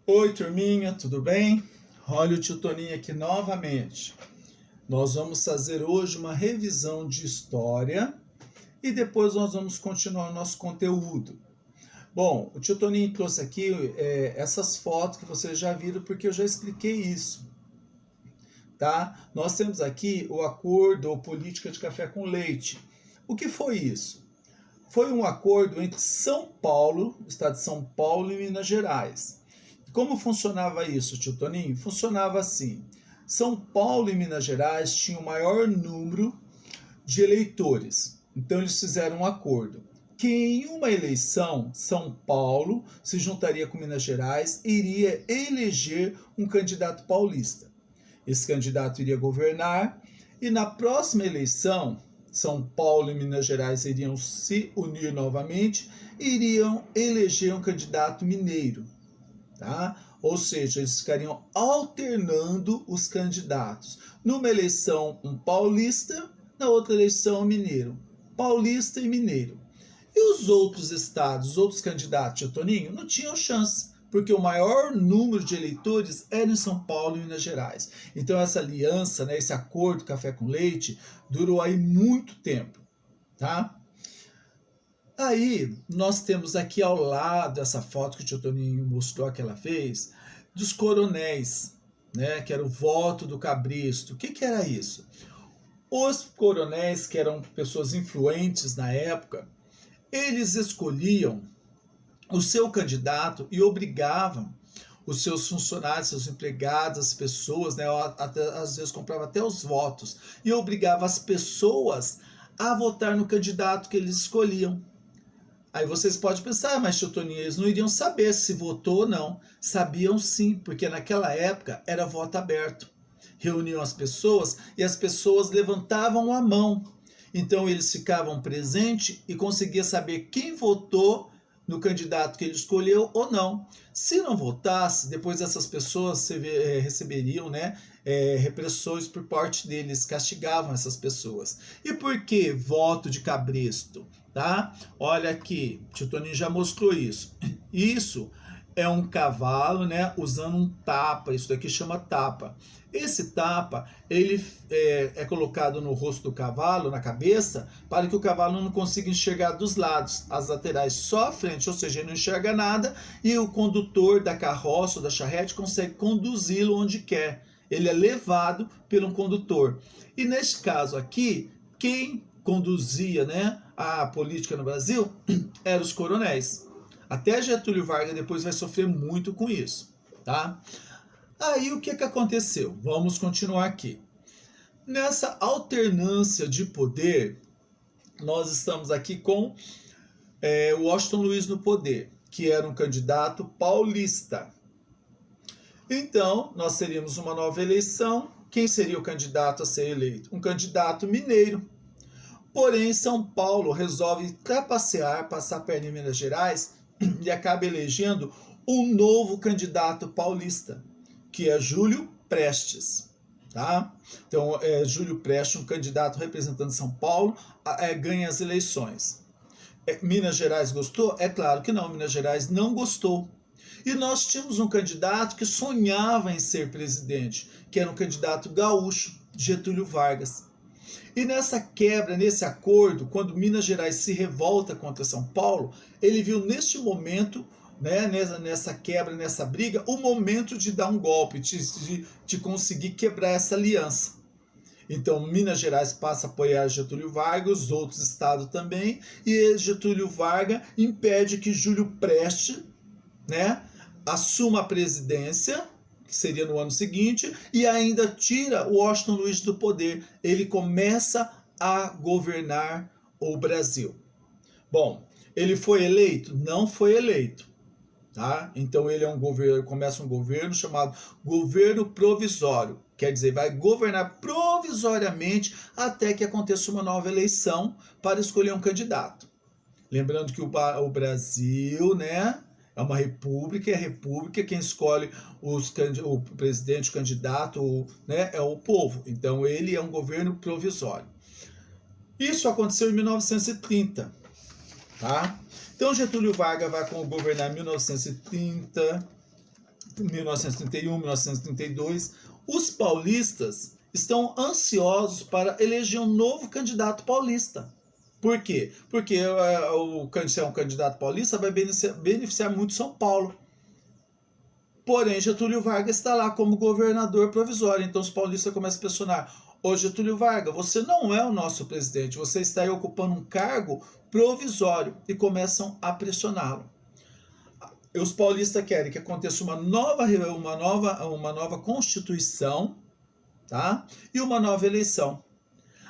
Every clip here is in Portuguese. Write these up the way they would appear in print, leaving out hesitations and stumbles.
Oi, turminha, tudo bem? Olha o tio Toninho aqui novamente. Nós vamos fazer hoje uma revisão de história e depois nós vamos continuar o nosso conteúdo. Bom, o tio Toninho trouxe aqui essas fotos que vocês já viram porque eu já expliquei isso, tá? Nós temos aqui o acordo ou política de café com leite. O que foi isso? Foi um acordo entre São Paulo, estado de São Paulo e Minas Gerais. Como funcionava isso, tio Toninho? Funcionava assim. São Paulo e Minas Gerais tinham o maior número de eleitores. Então eles fizeram um acordo que em uma eleição, São Paulo se juntaria com Minas Gerais e iria eleger um candidato paulista. Esse candidato iria governar e na próxima eleição, São Paulo e Minas Gerais iriam se unir novamente e iriam eleger um candidato mineiro. Tá? Ou seja, eles ficariam alternando os candidatos. Numa eleição, um paulista, na outra eleição, um mineiro. Paulista e mineiro. E os outros estados, os outros candidatos, tio Toninho, não tinham chance, porque o maior número de eleitores era em São Paulo e Minas Gerais. Então essa aliança, né, esse acordo café com leite, durou aí muito tempo. Tá? Aí, nós temos aqui ao lado essa foto que o tio Toninho mostrou que ela fez, dos coronéis, né, que era o voto do cabresto. O que era isso? Os coronéis, que eram pessoas influentes na época, eles escolhiam o seu candidato e obrigavam os seus funcionários, seus empregados, as pessoas, né, até, às vezes comprava até os votos, e obrigava as pessoas a votar no candidato que eles escolhiam. Aí vocês podem pensar, mas tio Toninho, eles não iriam saber se votou ou não. Sabiam sim, porque naquela época era voto aberto. Reuniam as pessoas e as pessoas levantavam a mão. Então eles ficavam presentes e conseguiam saber quem votou no candidato que ele escolheu ou não. Se não votasse, depois essas pessoas receberiam, né, repressões por parte deles, castigavam essas pessoas. E por que voto de cabresto? Tá? Olha aqui, o tio Toninho já mostrou isso. Isso é um cavalo, né, usando um tapa, isso daqui chama tapa. Esse tapa, ele é colocado no rosto do cavalo, na cabeça, para que o cavalo não consiga enxergar dos lados, as laterais só a frente, ou seja, ele não enxerga nada e o condutor da carroça ou da charrete consegue conduzi-lo onde quer. Ele é levado pelo condutor. E neste caso aqui, quem conduzia, né, a política no Brasil eram os coronéis. Até Getúlio Vargas depois vai sofrer muito com isso, tá? Aí o que aconteceu? Vamos continuar aqui. Nessa alternância de poder, nós estamos aqui com Washington Luiz no poder, que era um candidato paulista. Então, nós teríamos uma nova eleição. Quem seria o candidato a ser eleito? Um candidato mineiro. Porém, São Paulo resolve trapacear, passar a perna em Minas Gerais e acaba elegendo um novo candidato paulista, que é Júlio Prestes. Tá? Então, Júlio Prestes, um candidato representando São Paulo, ganha as eleições. Minas Gerais gostou? É claro que não, Minas Gerais não gostou. E nós tínhamos um candidato que sonhava em ser presidente, que era um candidato gaúcho, Getúlio Vargas. E nessa quebra, nesse acordo, quando Minas Gerais se revolta contra São Paulo, ele viu neste momento, né, nessa quebra, nessa briga, o momento de dar um golpe, de conseguir quebrar essa aliança. Então, Minas Gerais passa a apoiar Getúlio Vargas, os outros estados também, e Getúlio Vargas impede que Júlio Prestes, né, assuma a presidência, que seria no ano seguinte, e ainda tira o Washington Luiz do poder. Ele começa a governar o Brasil. Bom, ele foi eleito? Não foi eleito. Tá? Então ele começa um governo chamado governo provisório. Quer dizer, vai governar provisoriamente até que aconteça uma nova eleição para escolher um candidato. Lembrando que o Brasil, né, é uma república, e a república quem escolhe o presidente, o candidato, né, é o povo. Então ele é um governo provisório. Isso aconteceu em 1930, tá? Então Getúlio Vargas vai governar em 1930, 1931, 1932, os paulistas estão ansiosos para eleger um novo candidato paulista. Por quê? Porque se é um candidato paulista, vai beneficiar muito São Paulo. Porém, Getúlio Vargas está lá como governador provisório. Então os paulistas começam a pressionar: ô Getúlio Vargas, você não é o nosso presidente, você está aí ocupando um cargo provisório, e começam a pressioná-lo. Os paulistas querem que aconteça uma nova Constituição, tá? E uma nova eleição.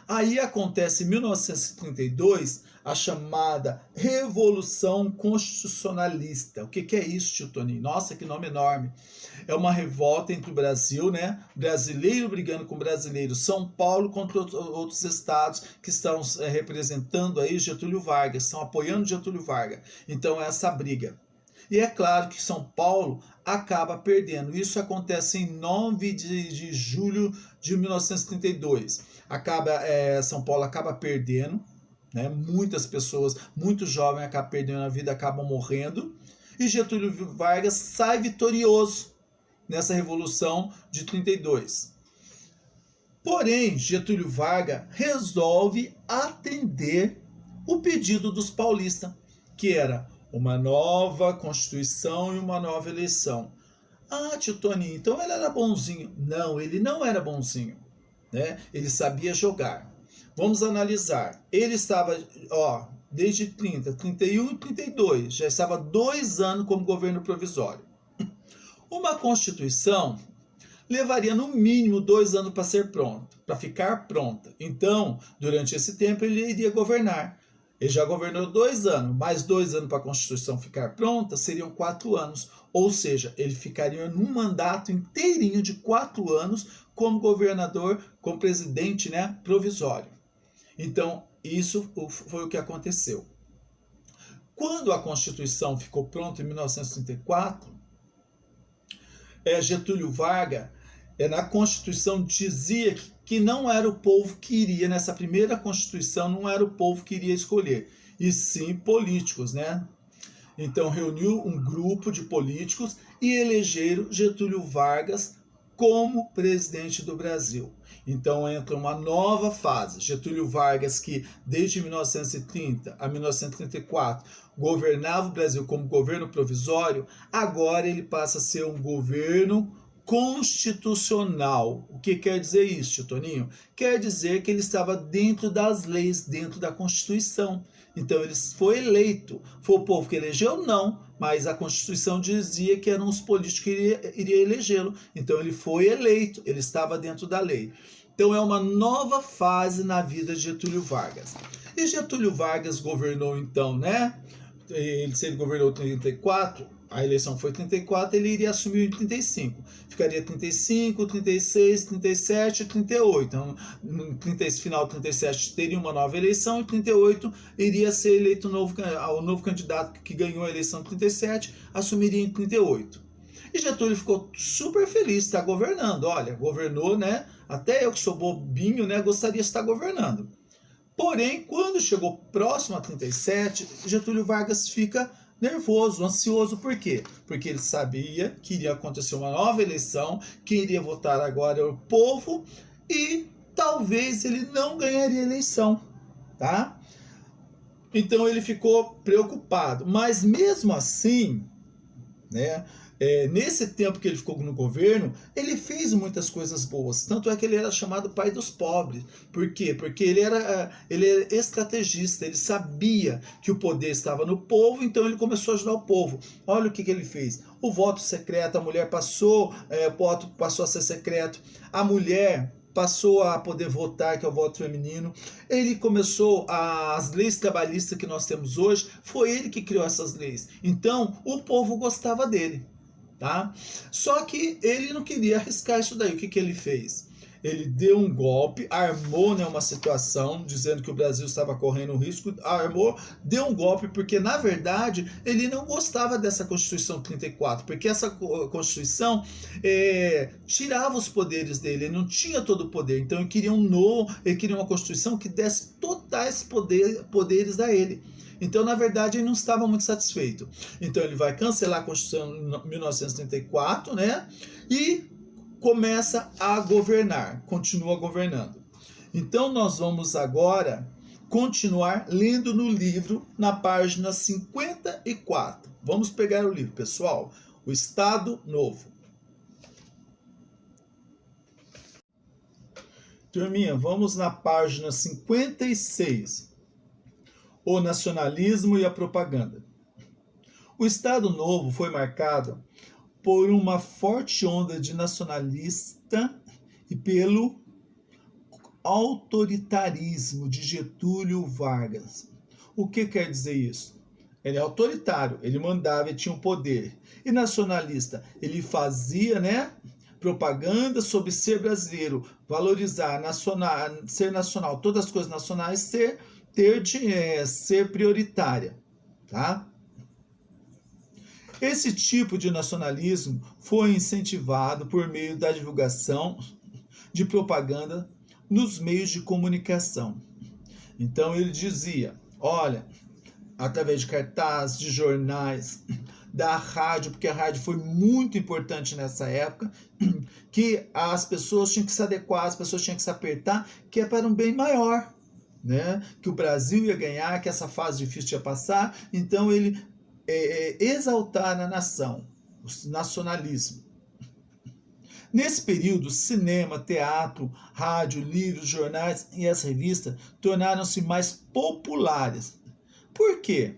Aí acontece em 1932 a chamada Revolução Constitucionalista. O que é isso, tio Toninho? Nossa, que nome enorme. É uma revolta entre o Brasil, né? Brasileiro brigando com brasileiro. São Paulo contra outros estados que estão representando aí Getúlio Vargas, estão apoiando Getúlio Vargas. Então é essa briga. E é claro que São Paulo acaba perdendo. Isso acontece em 9 de julho de 1932. São Paulo acaba perdendo, né? Muitas pessoas, muitos jovens acabam perdendo a vida, acabam morrendo. E Getúlio Vargas sai vitorioso nessa Revolução de 32. Porém, Getúlio Vargas resolve atender o pedido dos paulistas, que era uma nova Constituição e uma nova eleição. Ah, tio Toninho, então ele era bonzinho. Não, ele não era bonzinho, né? Ele sabia jogar. Vamos analisar. Ele estava, desde 30, 31 e 32, já estava 2 anos como governo provisório. Uma Constituição levaria no mínimo 2 anos para ser pronta, para ficar pronta. Então, durante esse tempo, ele iria governar. Ele já governou 2 anos, mais 2 anos para a Constituição ficar pronta, seriam 4 anos. Ou seja, ele ficaria num mandato inteirinho de 4 anos como governador, como presidente, né, provisório. Então, isso foi o que aconteceu. Quando a Constituição ficou pronta em 1934, Getúlio Vargas, na Constituição dizia que não era o povo que iria, nessa primeira Constituição, não era o povo que iria escolher, e sim políticos, né? Então reuniu um grupo de políticos e elegeram Getúlio Vargas como presidente do Brasil. Então entra uma nova fase. Getúlio Vargas, que desde 1930 a 1934 governava o Brasil como governo provisório, agora ele passa a ser um governo constitucional. O que quer dizer isso, Toninho? Quer dizer que ele estava dentro das leis, dentro da Constituição. Então ele foi eleito. Foi o povo que elegeu? Não, mas a Constituição dizia que eram os políticos que iriam elegê-lo. Então ele foi eleito, ele estava dentro da lei. Então é uma nova fase na vida de Getúlio Vargas. E Getúlio Vargas governou então, né? Se ele governou em 34, a eleição foi em 34, ele iria assumir em 35. Ficaria 35, 36, 37 e 38. Então, no final de 37 teria uma nova eleição, e 38 iria ser eleito o novo candidato que ganhou a eleição de 37, assumiria em 38. E Getúlio ficou super feliz de estar governando. Olha, governou, né? Até eu que sou bobinho, né? Gostaria de estar governando. Porém, quando chegou próximo a 37, Getúlio Vargas fica nervoso, ansioso. Por quê? Porque ele sabia que iria acontecer uma nova eleição, quem iria votar agora era o povo, e talvez ele não ganharia a eleição, tá? Então ele ficou preocupado. Mas mesmo assim, né? Nesse tempo que ele ficou no governo, ele fez muitas coisas boas. Tanto é que ele era chamado pai dos pobres. Por quê? Porque ele era estrategista, ele sabia que o poder estava no povo, então ele começou a ajudar o povo. Olha o que ele fez. O voto secreto, a mulher passou, o voto passou a ser secreto. A mulher passou a poder votar, que é o voto feminino. Ele começou as leis trabalhistas que nós temos hoje, foi ele que criou essas leis. Então, o povo gostava dele. Tá? Só que ele não queria arriscar isso daí. O que ele fez? Ele deu um golpe, armou, né, uma situação, dizendo que o Brasil estava correndo um risco, armou, deu um golpe, porque, na verdade, ele não gostava dessa Constituição 34, porque essa Constituição tirava os poderes dele, ele não tinha todo o poder, então ele queria uma Constituição que desse totais poderes a ele. Então, na verdade, ele não estava muito satisfeito. Então, ele vai cancelar a Constituição em 1934, né? E começa a governar, continua governando. Então, nós vamos agora continuar lendo no livro, na página 54. Vamos pegar o livro, pessoal. O Estado Novo. Turminha, vamos na página 56. O nacionalismo e a propaganda. O Estado Novo foi marcado por uma forte onda de nacionalista e pelo autoritarismo de Getúlio Vargas. O que quer dizer isso? Ele é autoritário, ele mandava, ele tinha o poder. E nacionalista, ele fazia, né, propaganda sobre ser brasileiro, valorizar, ser nacional, todas as coisas nacionais, ser prioritária, tá? Esse tipo de nacionalismo foi incentivado por meio da divulgação de propaganda nos meios de comunicação. Então ele dizia, olha, através de cartazes, de jornais, da rádio, porque a rádio foi muito importante nessa época, que as pessoas tinham que se adequar, as pessoas tinham que se apertar, que é para um bem maior, né? Que o Brasil ia ganhar, que essa fase difícil ia passar, então ele exaltar a nação, o nacionalismo. Nesse período, cinema, teatro, rádio, livros, jornais e as revistas tornaram-se mais populares. Por quê?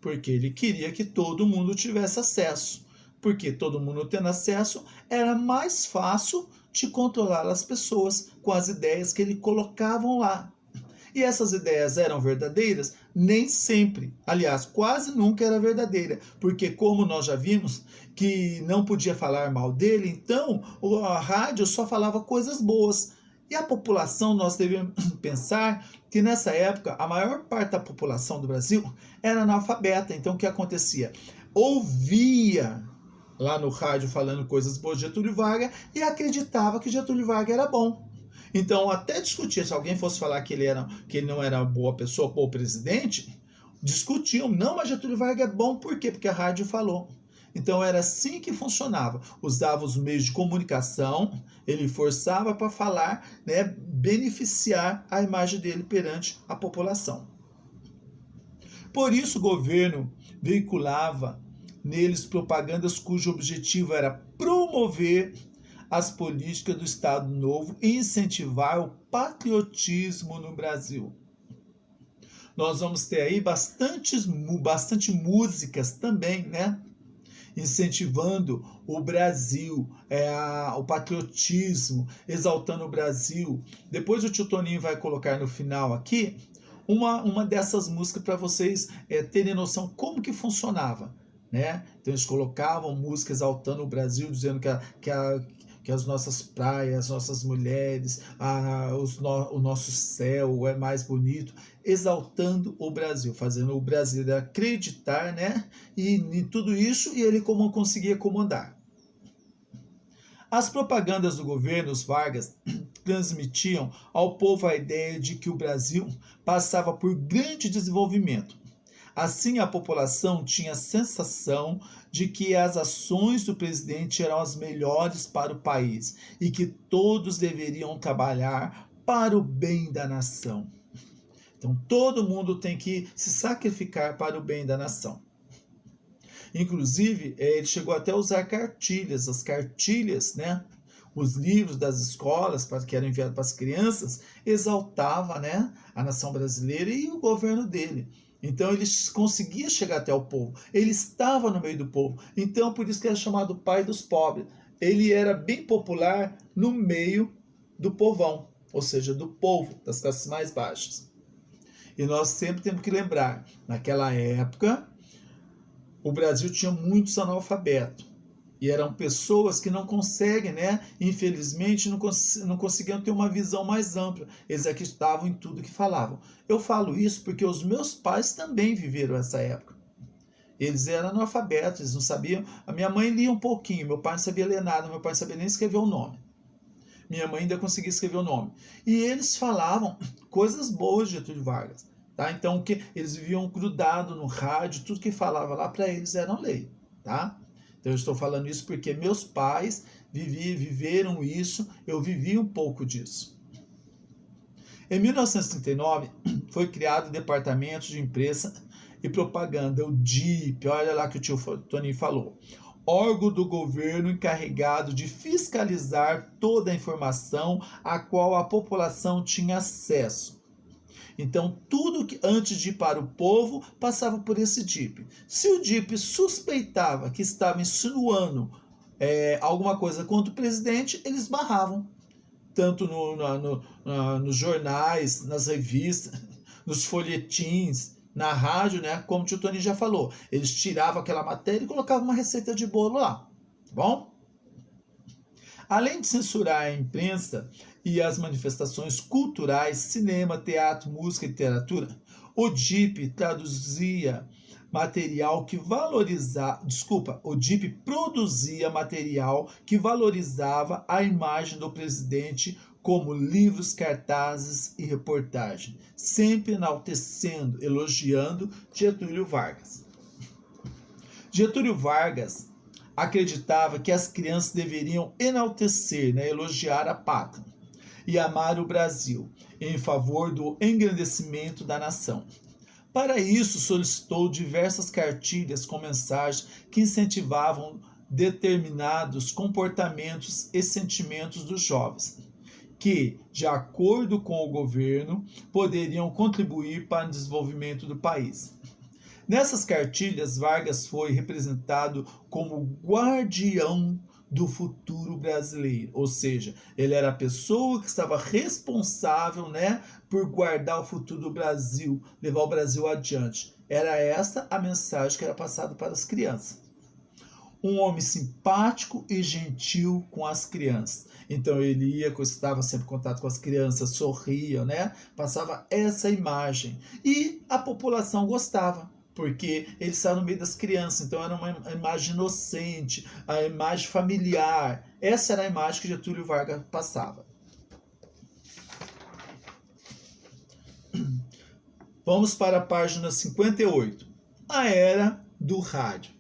Porque ele queria que todo mundo tivesse acesso. Porque todo mundo tendo acesso, era mais fácil de controlar as pessoas com as ideias que ele colocavam lá. E essas ideias eram verdadeiras? Nem sempre. Aliás, quase nunca era verdadeira. Porque, como nós já vimos, que não podia falar mal dele, então a rádio só falava coisas boas. E a população, nós devemos pensar que nessa época, a maior parte da população do Brasil era analfabeta. Então, o que acontecia? Ouvia lá no rádio falando coisas boas de Getúlio Vargas e acreditava que Getúlio Vargas era bom. Então, até discutir, se alguém fosse falar que ele não era boa pessoa, bom presidente, discutiam. Não, mas Getúlio Vargas é bom, por quê? Porque a rádio falou. Então, era assim que funcionava. Usava os meios de comunicação, ele forçava para falar, né, beneficiar a imagem dele perante a população. Por isso, o governo veiculava neles propagandas cujo objetivo era promover as políticas do Estado Novo e incentivar o patriotismo no Brasil. Nós vamos ter aí bastante músicas também, né? Incentivando o Brasil, o patriotismo, exaltando o Brasil. Depois o tio Toninho vai colocar no final aqui uma dessas músicas para vocês terem noção como que funcionava, né? Então eles colocavam música exaltando o Brasil, dizendo que as nossas praias, as nossas mulheres, o nosso céu é mais bonito, exaltando o Brasil, fazendo o brasileiro acreditar, né? E em tudo isso, e ele como conseguia comandar. As propagandas do governo, os Vargas, transmitiam ao povo a ideia de que o Brasil passava por grande desenvolvimento. Assim, a população tinha a sensação de que as ações do presidente eram as melhores para o país e que todos deveriam trabalhar para o bem da nação. Então, todo mundo tem que se sacrificar para o bem da nação. Inclusive, ele chegou até a usar cartilhas. As cartilhas, né? Os livros das escolas que eram enviados para as crianças exaltavam, né, a nação brasileira e o governo dele. Então ele conseguia chegar até o povo, ele estava no meio do povo, então por isso que era chamado pai dos pobres. Ele era bem popular no meio do povão, ou seja, do povo, das classes mais baixas. E nós sempre temos que lembrar, naquela época, o Brasil tinha muitos analfabetos. E eram pessoas que não conseguem, né? Infelizmente, não conseguiam ter uma visão mais ampla. Eles acreditavam em tudo que falavam. Eu falo isso porque os meus pais também viveram essa época. Eles eram analfabetos, eles não sabiam. A minha mãe lia um pouquinho, meu pai não sabia ler nada, meu pai não sabia nem escrever o nome. Minha mãe ainda conseguia escrever o nome. E eles falavam coisas boas de Getúlio Vargas. Tá? Então, eles viviam grudado no rádio, tudo que falava lá para eles era lei. Tá? Então, eu estou falando isso porque meus pais viveram isso, eu vivi um pouco disso. Em 1939, foi criado o Departamento de Imprensa e Propaganda, o DIP, olha lá que o tio Toninho falou. Órgão do governo encarregado de fiscalizar toda a informação a qual a população tinha acesso. Então, tudo que antes de ir para o povo passava por esse DIP. Se o DIP suspeitava que estava insinuando alguma coisa contra o presidente, eles barravam. Tanto nos jornais, nas revistas, nos folhetins, na rádio, né? Como o tio Tony já falou. Eles tiravam aquela matéria e colocavam uma receita de bolo lá. Tá bom? Além de censurar a imprensa e as manifestações culturais, cinema, teatro, música e literatura, o DIP traduzia material que o DIP produzia material que valorizava a imagem do presidente, como livros, cartazes e reportagem, sempre enaltecendo, elogiando Getúlio Vargas. Getúlio Vargas acreditava que as crianças deveriam enaltecer, né, elogiar a pátria e amar o Brasil, em favor do engrandecimento da nação. Para isso, solicitou diversas cartilhas com mensagens que incentivavam determinados comportamentos e sentimentos dos jovens, que, de acordo com o governo, poderiam contribuir para o desenvolvimento do país. Nessas cartilhas, Vargas foi representado como guardião do futuro brasileiro, ou seja, ele era a pessoa que estava responsável, né, por guardar o futuro do Brasil, levar o Brasil adiante. Era essa a mensagem que era passada para as crianças. Um homem simpático e gentil com as crianças. Então ele estava sempre em contato com as crianças, sorria, né? Passava essa imagem. E a população gostava, porque ele estava no meio das crianças, então era uma imagem inocente, a imagem familiar. Essa era a imagem que Getúlio Vargas passava. Vamos para a página 58. A era do rádio.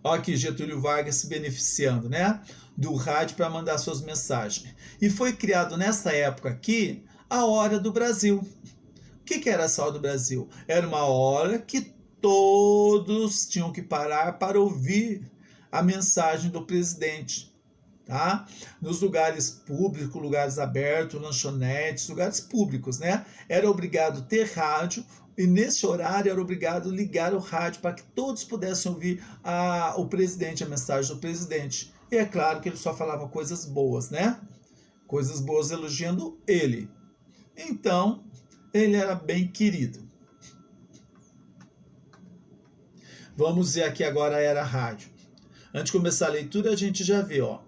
Olha aqui Getúlio Vargas se beneficiando, né, do rádio para mandar suas mensagens. E foi criado nessa época aqui a Hora do Brasil. O que era essa Hora do Brasil? Era uma hora que todos tinham que parar para ouvir a mensagem do presidente. Tá? Nos lugares públicos, lugares abertos, lanchonetes, lugares públicos, né? Era obrigado ter rádio e nesse horário era obrigado ligar o rádio para que todos pudessem ouvir o presidente, a mensagem do presidente. E é claro que ele só falava coisas boas, né? Coisas boas elogiando ele. Então, ele era bem querido. Vamos ver aqui agora a era rádio. Antes de começar a leitura, a gente já vê, ó,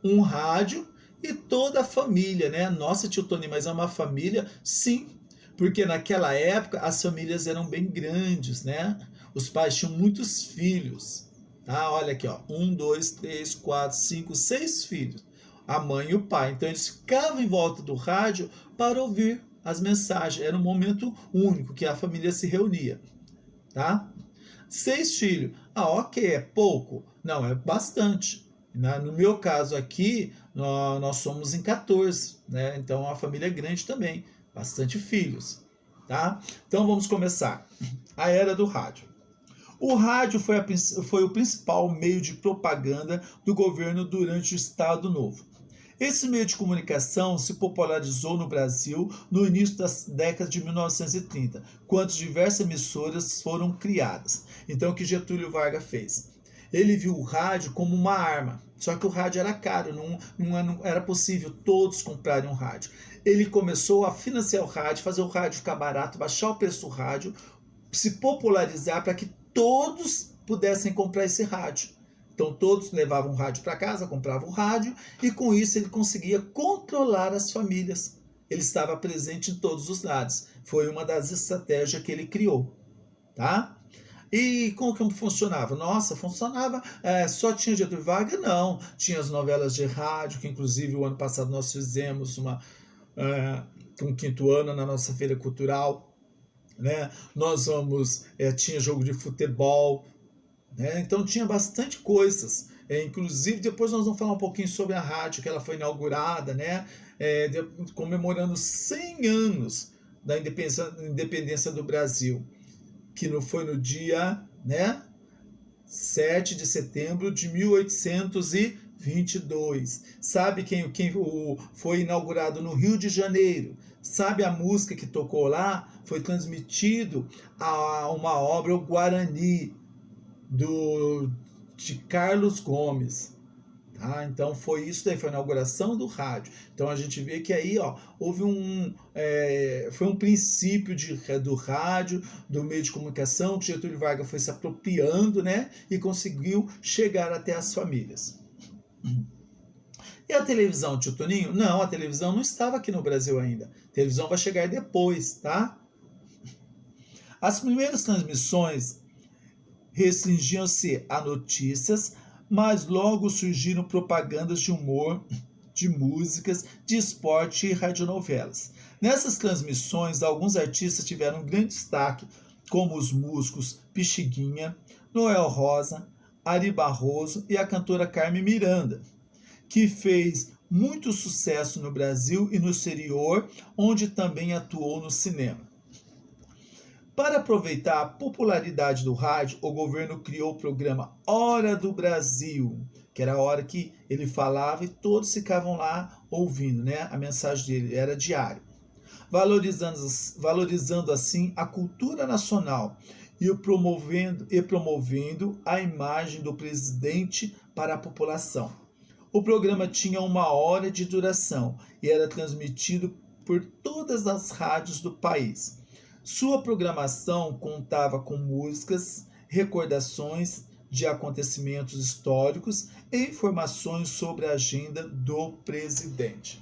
um rádio e toda a família, né? Nossa, tio Tony, mas é uma família? Sim, porque naquela época as famílias eram bem grandes, né? Os pais tinham muitos filhos. Ah, olha aqui, ó, 1, 2, 3, 4, 5, 6 filhos. A mãe e o pai. Então eles ficavam em volta do rádio para ouvir as mensagens. Era um momento único que a família se reunia, tá? 6 filhos. Ah, ok, é pouco? Não, é bastante. No meu caso aqui, nós somos em 14, né? Então a família é grande também, bastante filhos, tá? Então vamos começar. A era do rádio. O rádio foi o principal meio de propaganda do governo durante o Estado Novo. Esse meio de comunicação se popularizou no Brasil no início das décadas de 1930, quando diversas emissoras foram criadas. Então, o que Getúlio Vargas fez? Ele viu o rádio como uma arma, só que o rádio era caro, não era possível todos comprarem um rádio. Ele começou a financiar o rádio, fazer o rádio ficar barato, baixar o preço do rádio, se popularizar para que todos pudessem comprar esse rádio. Então todos levavam o rádio para casa, compravam o rádio, e com isso ele conseguia controlar as famílias. Ele estava presente em todos os lados. Foi uma das estratégias que ele criou, tá? E como que funcionava? Nossa, funcionava, só tinha Getúlio Vargas? Não. Tinha as novelas de rádio, que inclusive o ano passado nós fizemos um 5º ano na nossa feira cultural, né? Tinha jogo de futebol, né? Então tinha bastante coisas. Inclusive, depois nós vamos falar um pouquinho sobre a rádio, que ela foi inaugurada, né? Comemorando 100 anos da independência do Brasil, que foi no dia, né, 7 de setembro de 1822. Sabe quem foi inaugurado no Rio de Janeiro? Sabe a música que tocou lá? Foi transmitido a uma obra, o Guarani, de Carlos Gomes. Tá? Então foi isso daí, foi a inauguração do rádio. Então a gente vê que aí houve foi um princípio do rádio, do meio de comunicação, que Getúlio Vargas foi se apropriando, né, e conseguiu chegar até as famílias. E a televisão, tio Toninho? Não, a televisão não estava aqui no Brasil ainda. A televisão vai chegar depois, tá? As primeiras transmissões restringiam-se a notícias, mas logo surgiram propagandas de humor, de músicas, de esporte e radionovelas. Nessas transmissões, alguns artistas tiveram grande destaque, como os músicos Pixinguinha, Noel Rosa, Ari Barroso e a cantora Carmen Miranda, que fez muito sucesso no Brasil e no exterior, onde também atuou no cinema. Para aproveitar a popularidade do rádio, o governo criou o programa Hora do Brasil, que era a hora que ele falava e todos ficavam lá ouvindo, né? A mensagem dele era diária, valorizando assim a cultura nacional e promovendo a imagem do presidente para a população. O programa tinha 1 hora de duração e era transmitido por todas as rádios do país. Sua programação contava com músicas, recordações de acontecimentos históricos e informações sobre a agenda do presidente.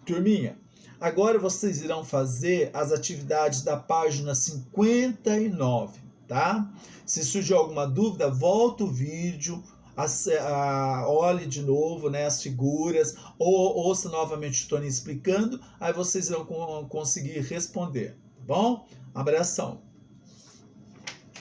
Turminha, agora vocês irão fazer as atividades da página 59, tá? Se surgir alguma dúvida, volta o vídeo, olhe de novo, né, as figuras, ou ouça novamente o Toninho explicando, aí vocês vão conseguir responder. Bom? Abração!